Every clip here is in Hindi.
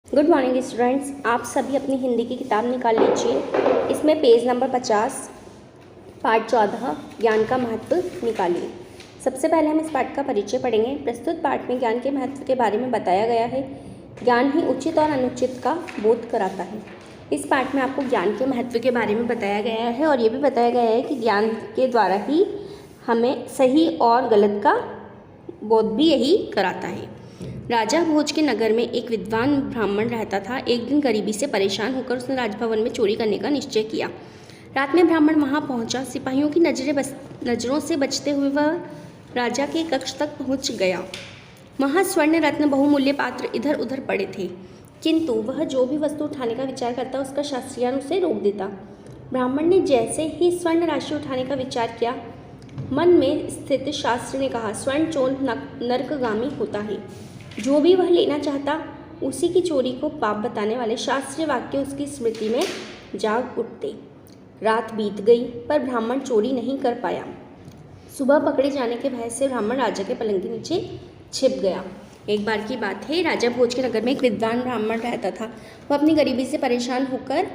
गुड मॉर्निंग स्टूडेंट्स, आप सभी अपनी हिंदी की किताब निकाल लीजिए। इसमें पेज नंबर 50 पाठ 14 ज्ञान का महत्व निकालिए। सबसे पहले हम इस पाठ का परिचय पढ़ेंगे। प्रस्तुत पाठ में ज्ञान के महत्व के बारे में बताया गया है। ज्ञान ही उचित और अनुचित का बोध कराता है। इस पाठ में आपको ज्ञान के महत्व के बारे में बताया गया है और ये भी बताया गया है कि ज्ञान के द्वारा ही हमें सही और गलत का बोध भी यही कराता है। राजा भोज के नगर में एक विद्वान ब्राह्मण रहता था। एक दिन गरीबी से परेशान होकर उसने राजभवन में चोरी करने का निश्चय किया। रात में ब्राह्मण वहां पहुंचा। सिपाहियों की नज़रों से बचते हुए वह राजा के कक्ष तक पहुंच गया। वहां स्वर्ण रत्न बहुमूल्य पात्र इधर उधर पड़े थे, किंतु वह जो भी वस्तु उठाने का विचार करता उसका शास्त्रियान उसे रोक देता। ब्राह्मण ने जैसे ही स्वर्ण राशि उठाने का विचार किया, मन में स्थित शास्त्र ने कहा, स्वर्ण चोर नरकगामी होता है। जो भी वह लेना चाहता उसी की चोरी को पाप बताने वाले शास्त्रीय वाक्य उसकी स्मृति में जाग उठते। रात बीत गई पर ब्राह्मण चोरी नहीं कर पाया। सुबह पकड़े जाने के भय से ब्राह्मण राजा के पलंग के नीचे छिप गया। एक बार की बात है, राजा भोज के नगर में एक विद्वान ब्राह्मण रहता था। वह अपनी गरीबी से परेशान होकर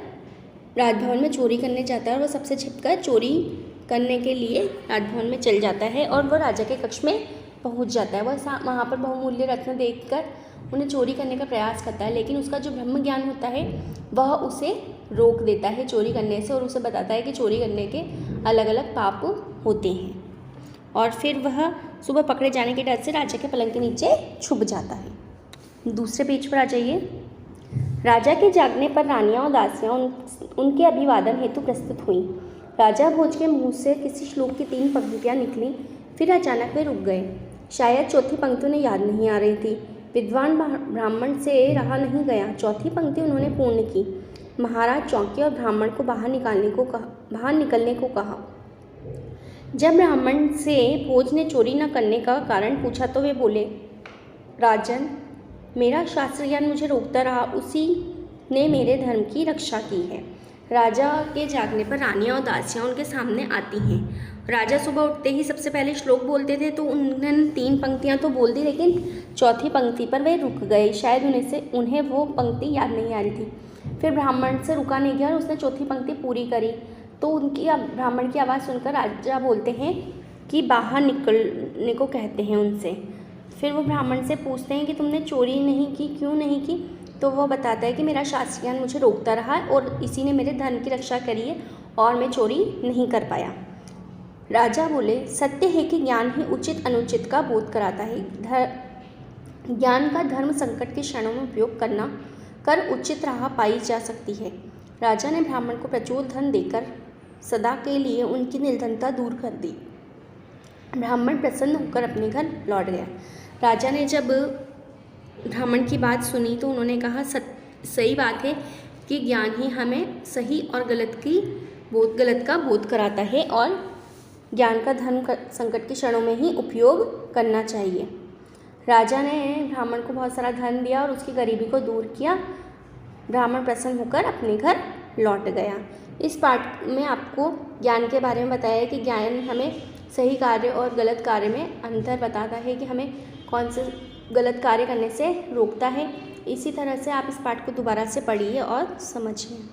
राजभवन में चोरी करने जाता है और वह सबसे छिपकर चोरी करने के लिए राजभवन में चल जाता है और वह राजा के कक्ष में पहुंच जाता है। वह वहाँ पर बहुमूल्य रत्न देखकर उन्हें चोरी करने का प्रयास करता है, लेकिन उसका जो ब्रह्म ज्ञान होता है वह उसे रोक देता है चोरी करने से और उसे बताता है कि चोरी करने के अलग अलग पाप होते हैं। और फिर वह सुबह पकड़े जाने के डर से राजा के पलंग के नीचे छुप जाता है। दूसरे पेज पर आ जाइए। राजा के जागने पर रानियां और दासियां उनके अभिवादन हेतु प्रस्तुत हुई। राजा भोज के मुँह से किसी श्लोक की 3 पंक्तियाँ निकली, फिर अचानक वे रुक गए। शायद चौथी पंक्ति उन्हें याद नहीं आ रही थी। विद्वान ब्राह्मण से रहा नहीं गया। चौथी पंक्ति उन्होंने पूर्ण की। महाराज चौंके और ब्राह्मण को बाहर निकलने को कहा। जब ब्राह्मण से भोज ने चोरी न करने का कारण पूछा तो वे बोले, राजन, मेरा शास्त्र ज्ञान मुझे रोकता रहा, उसी ने मेरे धर्म की रक्षा की है। राजा के जागने पर रानियां और दासियां उनके सामने आती हैं। राजा सुबह उठते ही सबसे पहले श्लोक बोलते थे तो उन्होंने 3 पंक्तियां तो बोल दी, लेकिन चौथी पंक्ति पर वे रुक गए। शायद उन्हें वो पंक्ति याद नहीं आ रही थी। फिर ब्राह्मण से रुका नहीं गया और उसने चौथी पंक्ति पूरी करी तो ब्राह्मण की आवाज़ सुनकर राजा बोलते हैं कि बाहर निकलने को कहते हैं उनसे। फिर वो ब्राह्मण से पूछते हैं कि तुमने चोरी नहीं की, क्यों नहीं की? तो वो बताता है कि मेरा शास्त्र ज्ञान मुझे रोकता रहा और इसी ने मेरे धर्म की रक्षा करी है और मैं चोरी नहीं कर पाया। राजा बोले, सत्य है कि ज्ञान ही उचित अनुचित का बोध कराता है। ज्ञान का धर्म संकट के क्षणों में उपयोग कर उचित राह पाई जा सकती है। राजा ने ब्राह्मण को प्रचुर धन देकर सदा के लिए उनकी निर्धनता दूर कर दी। ब्राह्मण प्रसन्न होकर अपने घर लौट गया। राजा ने जब ब्राह्मण की बात सुनी तो उन्होंने कहा, सही बात है कि ज्ञान ही हमें सही और गलत का बोध कराता है और ज्ञान का धर्म संकट के क्षणों में ही उपयोग करना चाहिए। राजा ने ब्राह्मण को बहुत सारा धन दिया और उसकी गरीबी को दूर किया। ब्राह्मण प्रसन्न होकर अपने घर लौट गया। इस पाठ में आपको ज्ञान के बारे में बताया है कि ज्ञान हमें सही कार्य और गलत कार्य में अंतर बताता है कि हमें कौन से गलत कार्य करने से रोकता है। इसी तरह से आप इस पाठ को दोबारा से पढ़िए और समझिए।